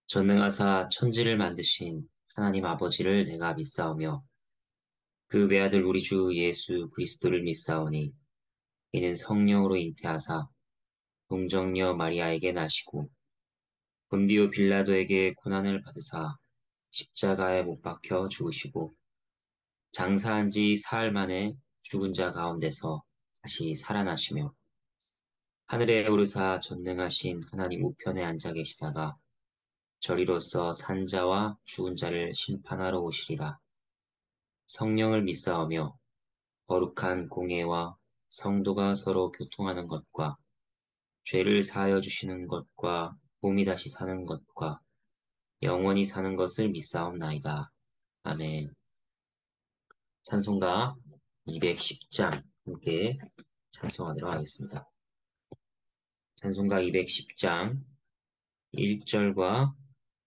전능하사 천지를 만드신 하나님 아버지를 내가 믿사오며 그 외아들 우리 주 예수 그리스도를 믿사오니 이는 성령으로 잉태하사 동정녀 마리아에게 나시고 본디오 빌라도에게 고난을 받으사 십자가에 못 박혀 죽으시고 장사한 지 사흘 만에 죽은 자 가운데서 다시 살아나시며 하늘에 오르사 전능하신 하나님 우편에 앉아 계시다가 저리로서 산자와 죽은 자를 심판하러 오시리라. 성령을 믿사오며 거룩한 공예와 성도가 서로 교통하는 것과 죄를 사하여 주시는 것과 몸이 다시 사는 것과 영원히 사는 것을 믿사옵나이다. 아멘. 찬송가 210장 함께 찬송하도록 하겠습니다. 찬송가 210장 1절과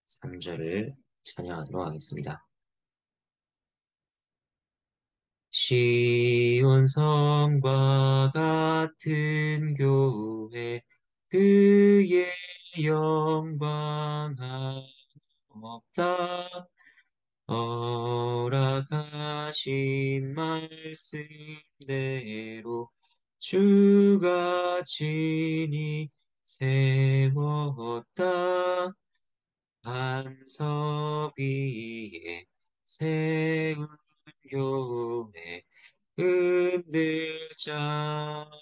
3절을 찬양하도록 하겠습니다. 시온성과 같은 교회 그의 영광 없다. 허락하신 말씀대로 주가 친히 세웠다. 반석 위에 세운 교회 흔들 자들으려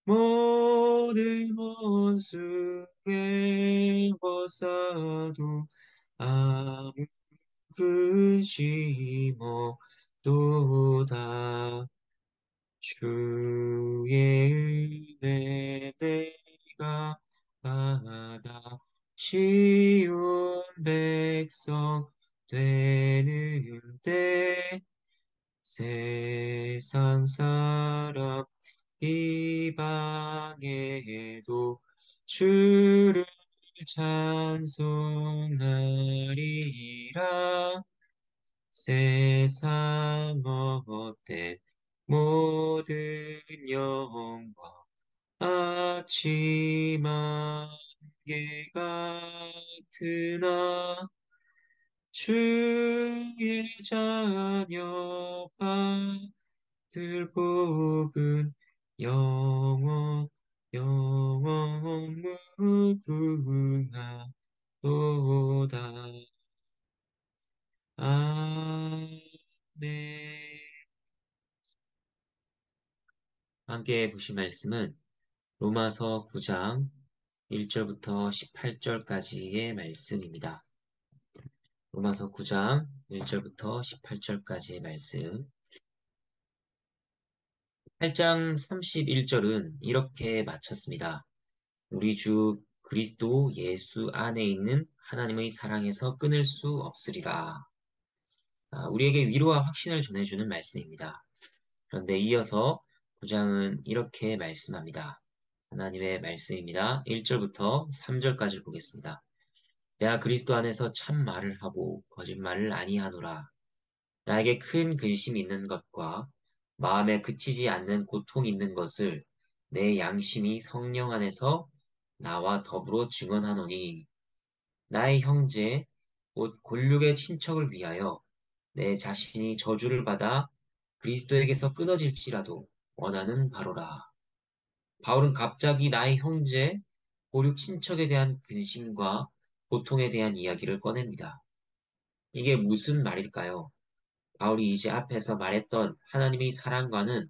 모든 원수의 벗사도 아무 근심 없도다. 주의 은혜 내가 받아 쉬운 백성 되는 때 세상 사람 이방에도 주를 찬송하리라. 세상 헛된 모든 영광 아침 안개 같으나 주의 자녀 받을 복은 영원 영원 무궁하도다. 아멘. 함께 보실 말씀은 로마서 9장 1절부터 18절까지의 말씀입니다. 로마서 9장 1절부터 18절까지의 말씀. 8장 31절은 이렇게 마쳤습니다. 우리 주 그리스도 예수 안에 있는 하나님의 사랑에서 끊을 수 없으리라. 우리에게 위로와 확신을 전해주는 말씀입니다. 그런데 이어서 9장은 이렇게 말씀합니다. 하나님의 말씀입니다. 1절부터 3절까지 보겠습니다. 내가 그리스도 안에서 참 말을 하고 거짓말을 아니하노라. 나에게 큰 근심이 있는 것과 마음에 그치지 않는 고통이 있는 것을 내 양심이 성령 안에서 나와 더불어 증언하노니 나의 형제 곧 골육의 친척을 위하여 내 자신이 저주를 받아 그리스도에게서 끊어질지라도 원하는 바로라. 바울은 갑자기 나의 형제, 고륙 친척에 대한 근심과 고통에 대한 이야기를 꺼냅니다. 이게 무슨 말일까요? 바울이 이제 앞에서 말했던 하나님의 사랑과는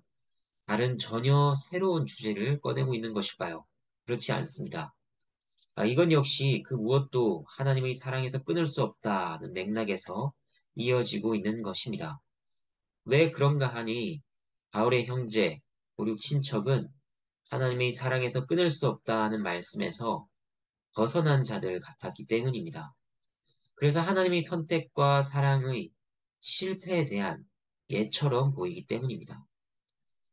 다른 전혀 새로운 주제를 꺼내고 있는 것일까요? 그렇지 않습니다. 이건 역시 그 무엇도 하나님의 사랑에서 끊을 수 없다는 맥락에서 이어지고 있는 것입니다. 왜 그런가 하니 바울의 형제, 고륙 친척은 하나님의 사랑에서 끊을 수 없다는 말씀에서 벗어난 자들 같았기 때문입니다. 그래서 하나님의 선택과 사랑의 실패에 대한 예처럼 보이기 때문입니다.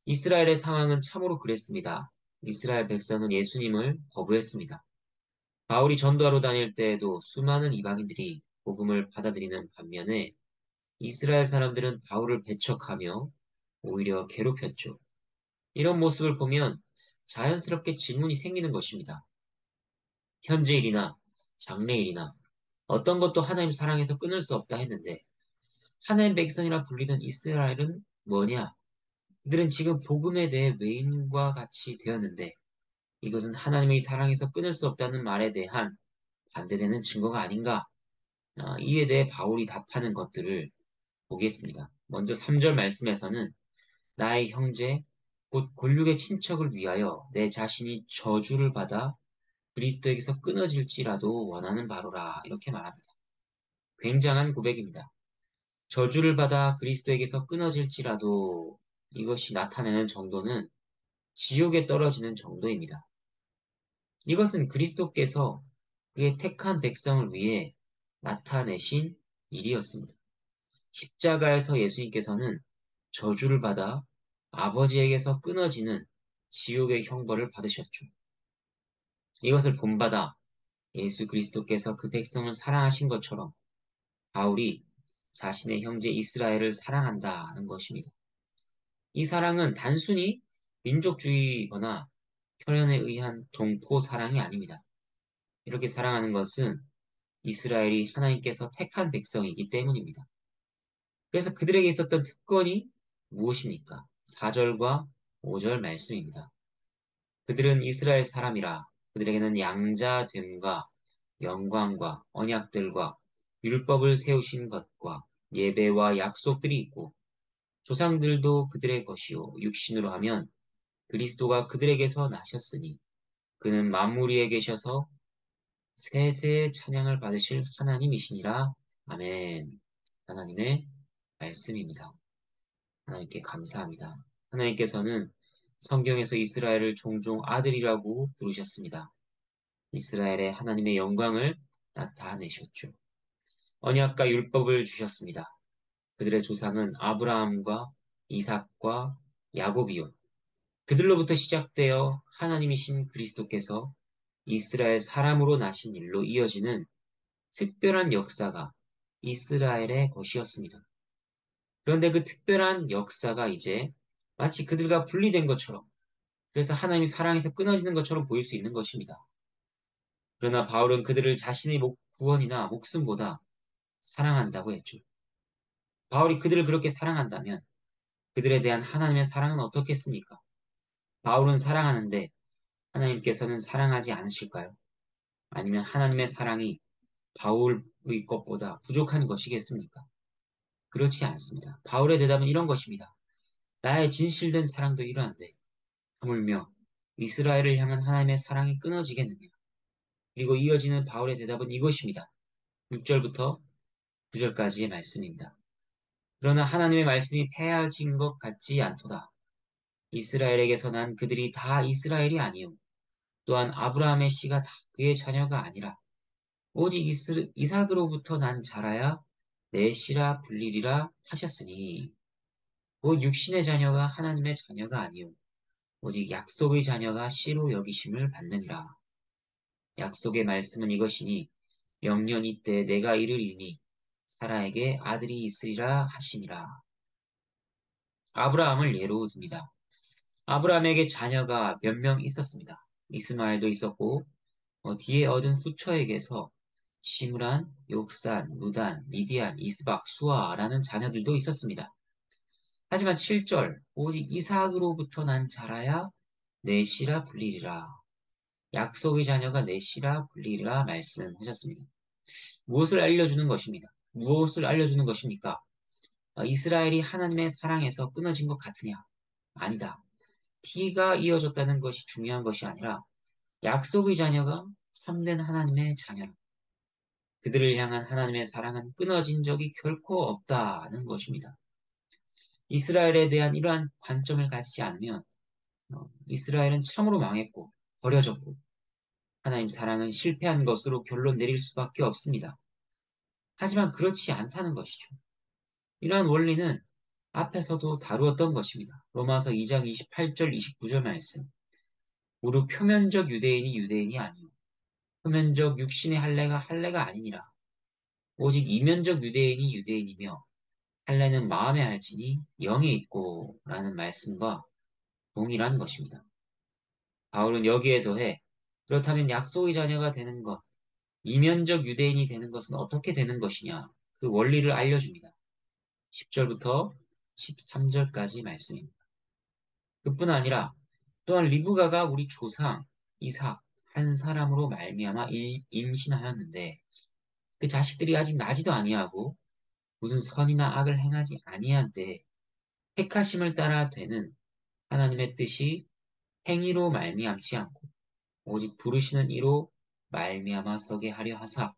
이스라엘의 상황은 참으로 그랬습니다. 이스라엘 백성은 예수님을 거부했습니다. 바울이 전도하러 다닐 때에도 수많은 이방인들이 복음을 받아들이는 반면에 이스라엘 사람들은 바울을 배척하며 오히려 괴롭혔죠. 이런 모습을 보면 자연스럽게 질문이 생기는 것입니다. 현재 일이나 장래 일이나 어떤 것도 하나님 사랑에서 끊을 수 없다 했는데 하나님 백성이라 불리던 이스라엘은 뭐냐? 그들은 지금 복음에 대해 외인과 같이 되었는데 이것은 하나님의 사랑에서 끊을 수 없다는 말에 대한 반대되는 증거가 아닌가? 이에 대해 바울이 답하는 것들을 보겠습니다. 먼저 3절 말씀에서는 나의 형제, 곧 골육의 친척을 위하여 내 자신이 저주를 받아 그리스도에게서 끊어질지라도 원하는 바로라. 이렇게 말합니다. 굉장한 고백입니다. 저주를 받아 그리스도에게서 끊어질지라도 이것이 나타내는 정도는 지옥에 떨어지는 정도입니다. 이것은 그리스도께서 그의 택한 백성을 위해 나타내신 일이었습니다. 십자가에서 예수님께서는 저주를 받아 아버지에게서 끊어지는 지옥의 형벌을 받으셨죠. 이것을 본받아 예수 그리스도께서 그 백성을 사랑하신 것처럼 바울이 자신의 형제 이스라엘을 사랑한다는 것입니다. 이 사랑은 단순히 민족주의거나 혈연에 의한 동포 사랑이 아닙니다. 이렇게 사랑하는 것은 이스라엘이 하나님께서 택한 백성이기 때문입니다. 그래서 그들에게 있었던 특권이 무엇입니까? 4절과 5절 말씀입니다. 그들은 이스라엘 사람이라 그들에게는 양자됨과 영광과 언약들과 율법을 세우신 것과 예배와 약속들이 있고 조상들도 그들의 것이요 육신으로 하면 그리스도가 그들에게서 나셨으니 그는 만물 위에 계셔서 세세의 찬양을 받으실 하나님이시니라. 아멘. 하나님의 말씀입니다. 하나님께 감사합니다. 하나님께서는 성경에서 이스라엘을 종종 아들이라고 부르셨습니다. 이스라엘의 하나님의 영광을 나타내셨죠. 언약과 율법을 주셨습니다. 그들의 조상은 아브라함과 이삭과 야곱이요. 그들로부터 시작되어 하나님이신 그리스도께서 이스라엘 사람으로 나신 일로 이어지는 특별한 역사가 이스라엘의 것이었습니다. 그런데 그 특별한 역사가 이제 마치 그들과 분리된 것처럼 그래서 하나님이 사랑에서 끊어지는 것처럼 보일 수 있는 것입니다. 그러나 바울은 그들을 자신의 구원이나 목숨보다 사랑한다고 했죠. 바울이 그들을 그렇게 사랑한다면 그들에 대한 하나님의 사랑은 어떻겠습니까? 바울은 사랑하는데 하나님께서는 사랑하지 않으실까요? 아니면 하나님의 사랑이 바울의 것보다 부족한 것이겠습니까? 그렇지 않습니다. 바울의 대답은 이런 것입니다. 나의 진실된 사랑도 이러한데 하물며 이스라엘을 향한 하나님의 사랑이 끊어지겠느냐. 그리고 이어지는 바울의 대답은 이것입니다. 6절부터 9절까지의 말씀입니다. 그러나 하나님의 말씀이 폐하진 것 같지 않도다. 이스라엘에게서 난 그들이 다 이스라엘이 아니요. 또한 아브라함의 씨가 다 그의 자녀가 아니라 오직 이삭으로부터 난 자라야 내 씨라 불리리라 하셨으니 곧 육신의 자녀가 하나님의 자녀가 아니요 오직 약속의 자녀가 씨로 여기심을 받느니라. 약속의 말씀은 이것이니 영년 이때 내가 이르리니 사라에게 아들이 있으리라 하심이라. 아브라함을 예로 듭니다. 아브라함에게 자녀가 몇 명 있었습니다. 이스마엘도 있었고 뒤에 얻은 후처에게서 시므란, 욕산, 무단, 미디안, 이스박, 수아라는 자녀들도 있었습니다. 하지만 7절 오직 이삭으로부터 난 자라야 내 씨라 불리리라. 약속의 자녀가 내 씨라 불리리라 말씀하셨습니다. 무엇을 알려주는 것입니다. 무엇을 알려주는 것입니까? 이스라엘이 하나님의 사랑에서 끊어진 것 같으냐? 아니다. 피가 이어졌다는 것이 중요한 것이 아니라 약속의 자녀가 참된 하나님의 자녀라. 그들을 향한 하나님의 사랑은 끊어진 적이 결코 없다는 것입니다. 이스라엘에 대한 이러한 관점을 가지지 않으면 이스라엘은 참으로 망했고 버려졌고 하나님 사랑은 실패한 것으로 결론 내릴 수밖에 없습니다. 하지만 그렇지 않다는 것이죠. 이러한 원리는 앞에서도 다루었던 것입니다. 로마서 2장 28절 29절 말씀. 무릇 표면적 유대인이 유대인이 아니요 표면적 육신의 할례가 할례가 아니니라. 오직 이면적 유대인이 유대인이며 할례는 마음에 할지니 영에 있고 라는 말씀과 동일한 것입니다. 바울은 여기에 더해 그렇다면 약속의 자녀가 되는 것, 이면적 유대인이 되는 것은 어떻게 되는 것이냐? 그 원리를 알려줍니다. 10절부터 13절까지 말씀입니다. 그뿐 아니라 또한 리브가가 우리 조상 이삭 한 사람으로 말미암아 임신하였는데 그 자식들이 아직 나지도 아니하고 무슨 선이나 악을 행하지 아니한 때에 택하심을 따라 되는 하나님의 뜻이 행위로 말미암지 않고 오직 부르시는 이로 말미암아 서게 하려 하사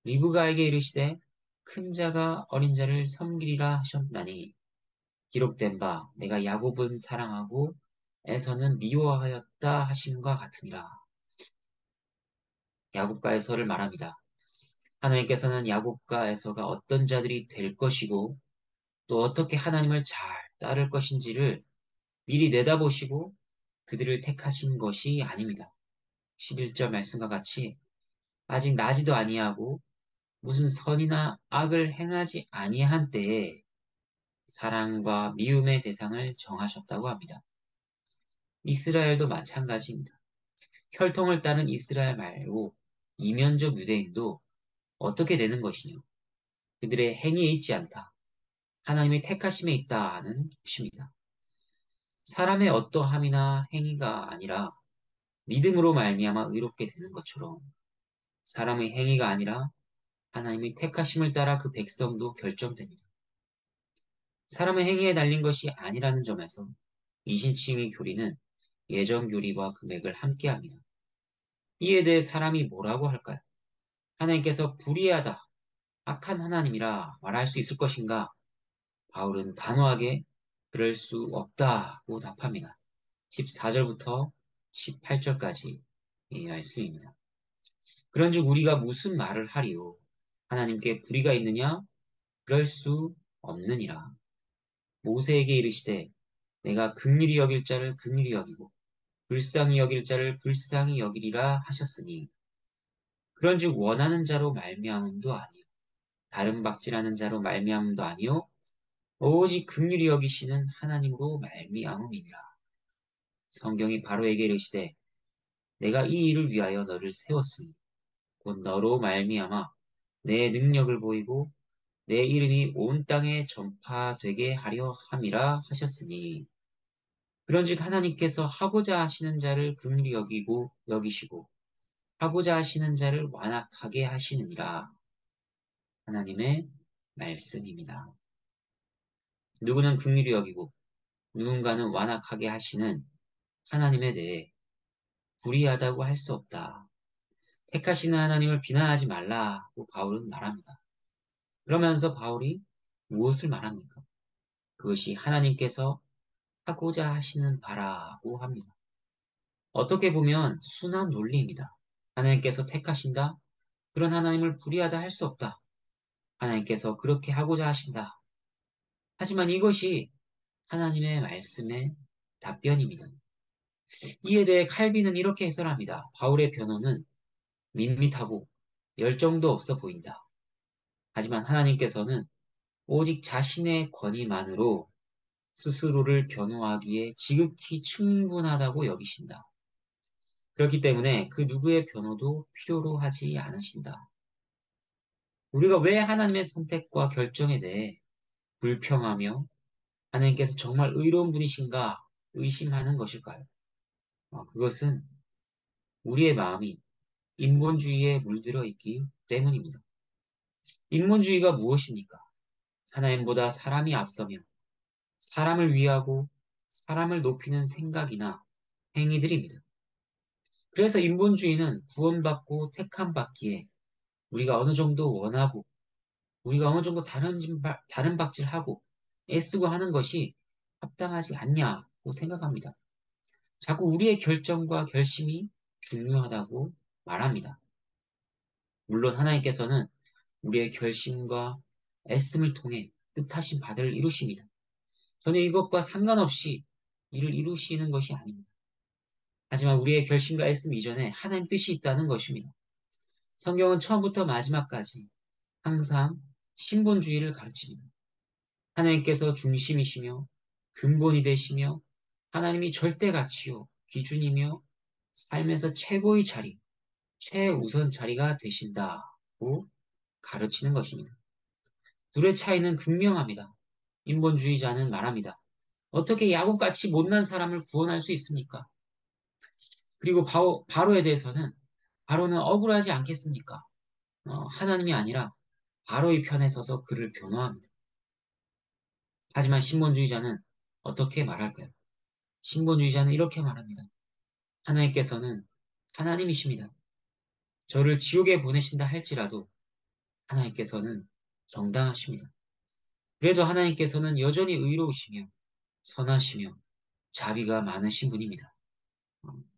리브가에게 이르시되 큰 자가 어린 자를 섬기리라 하셨나니 기록된 바 내가 야곱은 사랑하고 에서는 미워하였다 하심과 같으니라. 야곱과 에서를 말합니다. 하나님께서는 야곱과 에서가 어떤 자들이 될 것이고 또 어떻게 하나님을 잘 따를 것인지를 미리 내다보시고 그들을 택하신 것이 아닙니다. 11절 말씀과 같이 아직 나지도 아니하고 무슨 선이나 악을 행하지 아니한 때에 사랑과 미움의 대상을 정하셨다고 합니다. 이스라엘도 마찬가지입니다. 혈통을 따른 이스라엘 말고 이면적 유대인도 어떻게 되는 것이뇨? 그들의 행위에 있지 않다. 하나님의 택하심에 있다는 것입니다. 사람의 어떠함이나 행위가 아니라 믿음으로 말미암아 의롭게 되는 것처럼 사람의 행위가 아니라 하나님의 택하심을 따라 그 백성도 결정됩니다. 사람의 행위에 달린 것이 아니라는 점에서 이신칭의 교리는 예전 교리와 금액을 함께합니다. 이에 대해 사람이 뭐라고 할까요? 하나님께서 불의하다, 악한 하나님이라 말할 수 있을 것인가? 바울은 단호하게 그럴 수 없다고 답합니다. 14절부터 18절까지 이 말씀입니다. 그런즉 우리가 무슨 말을 하리요? 하나님께 불의가 있느냐? 그럴 수 없느니라. 모세에게 이르시되 내가 긍휼히 여길 자를 긍휼히 여기고 불쌍히 여길 자를 불쌍히 여기리라 하셨으니 그런즉 원하는 자로 말미암음도 아니요 다른 박질하는 자로 말미암음도 아니요 오직 긍휼히 여기시는 하나님으로 말미암음이니라. 성경이 바로에게 이르시되 내가 이 일을 위하여 너를 세웠으니 곧 너로 말미암아 내 능력을 보이고 내 이름이 온 땅에 전파되게 하려 함이라 하셨으니 그런즉 하나님께서 하고자 하시는 자를 긍휼히 여기고 여기시고 하고자 하시는 자를 완악하게 하시느니라. 하나님의 말씀입니다. 누구는 긍휼히 여기고 누군가는 완악하게 하시는 하나님에 대해 불의하다고 할 수 없다. 택하시는 하나님을 비난하지 말라고 바울은 말합니다. 그러면서 바울이 무엇을 말합니까? 그것이 하나님께서 하고자 하시는 바라고 합니다. 어떻게 보면 순한 논리입니다. 하나님께서 택하신다? 그런 하나님을 불의하다 할 수 없다. 하나님께서 그렇게 하고자 하신다. 하지만 이것이 하나님의 말씀의 답변입니다. 이에 대해 칼빈은 이렇게 해설합니다. 바울의 변호는 밋밋하고 열정도 없어 보인다. 하지만 하나님께서는 오직 자신의 권위만으로 스스로를 변호하기에 지극히 충분하다고 여기신다. 그렇기 때문에 그 누구의 변호도 필요로 하지 않으신다. 우리가 왜 하나님의 선택과 결정에 대해 불평하며 하나님께서 정말 의로운 분이신가 의심하는 것일까요? 그것은 우리의 마음이 인본주의에 물들어 있기 때문입니다. 인본주의가 무엇입니까? 하나님보다 사람이 앞서며 사람을 위하고 사람을 높이는 생각이나 행위들입니다. 그래서 인본주의는 구원받고 택함받기에 우리가 어느 정도 원하고 우리가 어느 정도 다른 박질하고 애쓰고 하는 것이 합당하지 않냐고 생각합니다. 자꾸 우리의 결정과 결심이 중요하다고 말합니다. 물론 하나님께서는 우리의 결심과 애씀을 통해 뜻하신 바들을 이루십니다. 전혀 이것과 상관없이 이를 이루시는 것이 아닙니다. 하지만 우리의 결심과 애씀 이전에 하나님 뜻이 있다는 것입니다. 성경은 처음부터 마지막까지 항상 신본주의를 가르칩니다. 하나님께서 중심이시며 근본이 되시며 하나님이 절대 가치요 기준이며 삶에서 최고의 자리, 최우선 자리가 되신다고 가르치는 것입니다. 둘의 차이는 극명합니다. 인본주의자는 말합니다. 어떻게 야곱같이 못난 사람을 구원할 수 있습니까? 그리고 바로에 대해서는 바로는 억울하지 않겠습니까? 하나님이 아니라 바로의 편에 서서 그를 변호합니다. 하지만 신본주의자는 어떻게 말할까요? 신본주의자는 이렇게 말합니다. 하나님께서는 하나님이십니다. 저를 지옥에 보내신다 할지라도 하나님께서는 정당하십니다. 그래도 하나님께서는 여전히 의로우시며 선하시며 자비가 많으신 분입니다.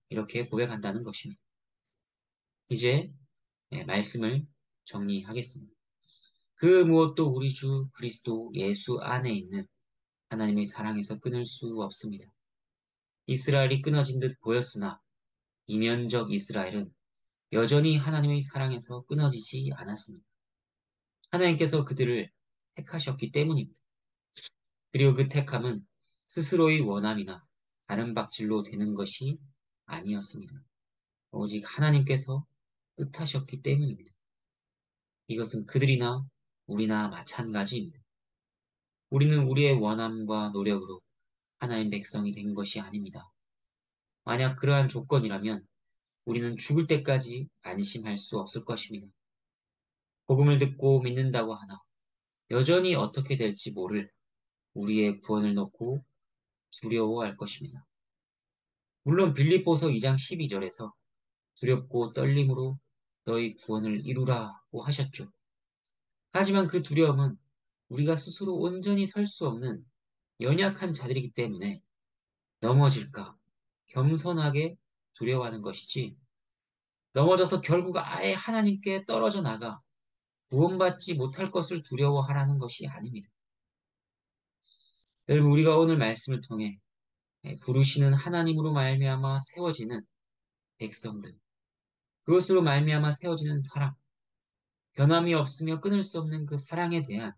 이렇게 고백한다는 것입니다. 이제 말씀을 정리하겠습니다. 그 무엇도 우리 주 그리스도 예수 안에 있는 하나님의 사랑에서 끊을 수 없습니다. 이스라엘이 끊어진 듯 보였으나 이면적 이스라엘은 여전히 하나님의 사랑에서 끊어지지 않았습니다. 하나님께서 그들을 택하셨기 때문입니다. 그리고 그 택함은 스스로의 원함이나 다른 박질로 되는 것이 아니었습니다. 오직 하나님께서 뜻하셨기 때문입니다. 이것은 그들이나 우리나 마찬가지입니다. 우리는 우리의 원함과 노력으로 하나님 백성이 된 것이 아닙니다. 만약 그러한 조건이라면 우리는 죽을 때까지 안심할 수 없을 것입니다. 복음을 듣고 믿는다고 하나 여전히 어떻게 될지 모를 우리의 구원을 놓고 두려워할 것입니다. 물론 빌립보서 2장 12절에서 두렵고 떨림으로 너희 구원을 이루라고 하셨죠. 하지만 그 두려움은 우리가 스스로 온전히 설 수 없는 연약한 자들이기 때문에 넘어질까 겸손하게 두려워하는 것이지 넘어져서 결국 아예 하나님께 떨어져 나가 구원받지 못할 것을 두려워하라는 것이 아닙니다. 여러분 우리가 오늘 말씀을 통해 부르시는 하나님으로 말미암아 세워지는 백성들 그것으로 말미암아 세워지는 사랑 변함이 없으며 끊을 수 없는 그 사랑에 대한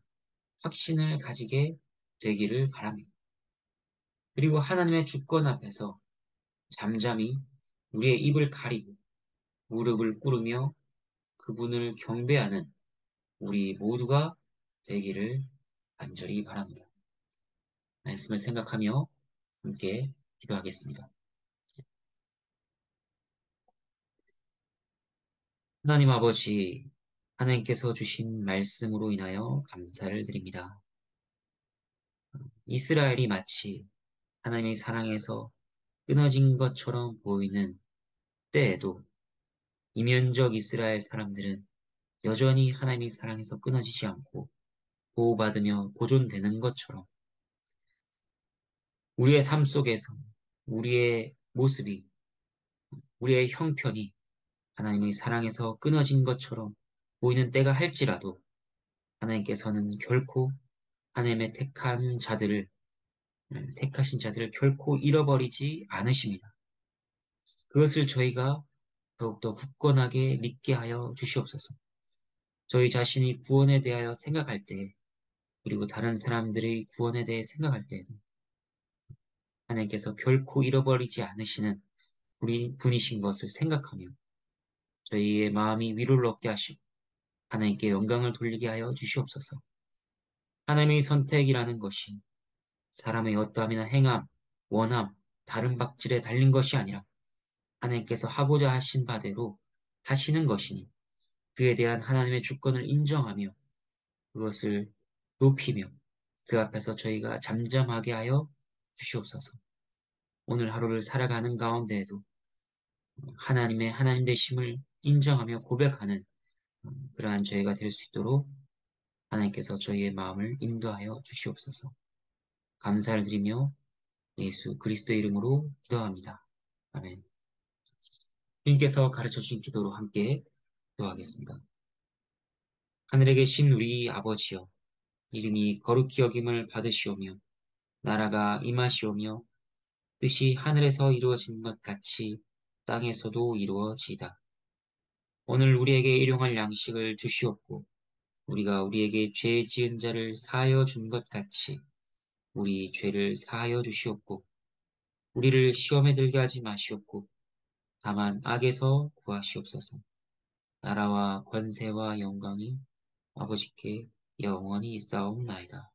확신을 가지게 되기를 바랍니다. 그리고 하나님의 주권 앞에서 잠잠히 우리의 입을 가리고 무릎을 꿇으며 그분을 경배하는 우리 모두가 되기를 간절히 바랍니다. 말씀을 생각하며 함께 기도하겠습니다. 하나님 아버지, 하나님께서 주신 말씀으로 인하여 감사를 드립니다. 이스라엘이 마치 하나님의 사랑에서 끊어진 것처럼 보이는 때에도 이면적 이스라엘 사람들은 여전히 하나님의 사랑에서 끊어지지 않고 보호받으며 보존되는 것처럼 우리의 삶 속에서 우리의 모습이, 우리의 형편이 하나님의 사랑에서 끊어진 것처럼 보이는 때가 할지라도 하나님께서는 결코 하나님의 택하신 자들을 결코 잃어버리지 않으십니다. 그것을 저희가 더욱더 굳건하게 믿게 하여 주시옵소서. 저희 자신이 구원에 대하여 생각할 때, 그리고 다른 사람들의 구원에 대해 생각할 때에도 하나님께서 결코 잃어버리지 않으시는 분이신 것을 생각하며 저희의 마음이 위로를 얻게 하시고 하나님께 영광을 돌리게 하여 주시옵소서. 하나님의 선택이라는 것이 사람의 어떠함이나 행함, 원함, 다른 박질에 달린 것이 아니라 하나님께서 하고자 하신 바대로 하시는 것이니 그에 대한 하나님의 주권을 인정하며 그것을 높이며 그 앞에서 저희가 잠잠하게 하여 주시옵소서. 오늘 하루를 살아가는 가운데에도 하나님의 하나님 되심을 인정하며 고백하는 그러한 저희가 될 수 있도록 하나님께서 저희의 마음을 인도하여 주시옵소서. 감사를 드리며 예수 그리스도의 이름으로 기도합니다. 아멘. 주님께서 가르쳐 주신 기도로 함께 기도하겠습니다. 하늘에 계신 우리 아버지여, 이름이 거룩히 여김을 받으시오며, 나라가 임하시오며, 뜻이 하늘에서 이루어진 것 같이 땅에서도 이루어지이다. 오늘 우리에게 일용할 양식을 주시옵고, 우리가 우리에게 죄 지은 자를 사하여 준 것 같이 우리 죄를 사하여 주시옵고, 우리를 시험에 들게 하지 마시옵고, 다만 악에서 구하시옵소서. 나라와 권세와 영광이 아버지께 영원히 있사옵나이다.